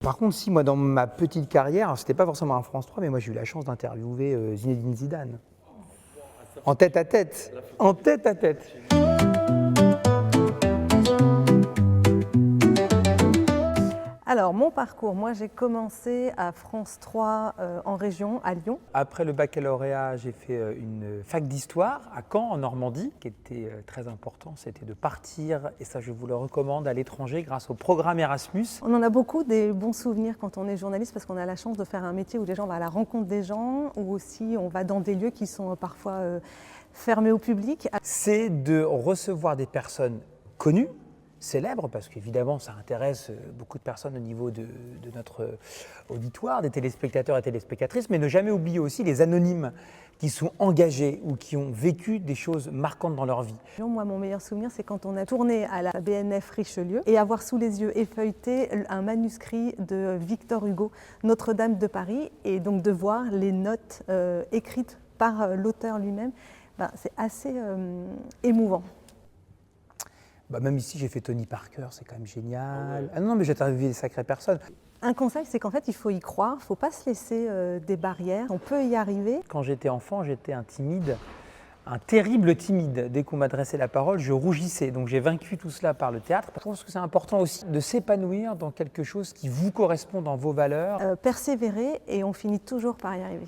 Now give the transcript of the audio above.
Par contre, si moi dans ma petite carrière, c'était pas forcément un France 3, mais moi j'ai eu la chance d'interviewer Zinedine Zidane. En tête à tête. En tête à tête. Alors, mon parcours, moi j'ai commencé à France 3 en région, à Lyon. Après le baccalauréat, j'ai fait une fac d'histoire à Caen, en Normandie, qui était très important. C'était de partir, et ça je vous le recommande, à l'étranger grâce au programme Erasmus. On en a beaucoup des bons souvenirs quand on est journaliste parce qu'on a la chance de faire un métier où les gens vont à la rencontre des gens, ou aussi on va dans des lieux qui sont parfois fermés au public. C'est de recevoir des personnes connues, célèbres, parce qu'évidemment ça intéresse beaucoup de personnes au niveau de notre auditoire, des téléspectateurs et téléspectatrices, mais ne jamais oublier aussi les anonymes qui sont engagés ou qui ont vécu des choses marquantes dans leur vie. Moi, mon meilleur souvenir, c'est quand on a tourné à la BNF Richelieu et avoir sous les yeux effeuilleté un manuscrit de Victor Hugo, Notre-Dame de Paris, et donc de voir les notes écrites par l'auteur lui-même, c'est assez émouvant. Même ici, j'ai fait Tony Parker, c'est quand même génial. Ah non, mais j'ai interviewé des sacrées personnes. Un conseil, c'est qu'en fait, il faut y croire, il ne faut pas se laisser des barrières, on peut y arriver. Quand j'étais enfant, j'étais un timide, un terrible timide. Dès qu'on m'adressait la parole, je rougissais. Donc j'ai vaincu tout cela par le théâtre. Je pense que c'est important aussi de s'épanouir dans quelque chose qui vous correspond dans vos valeurs. Persévérer et on finit toujours par y arriver.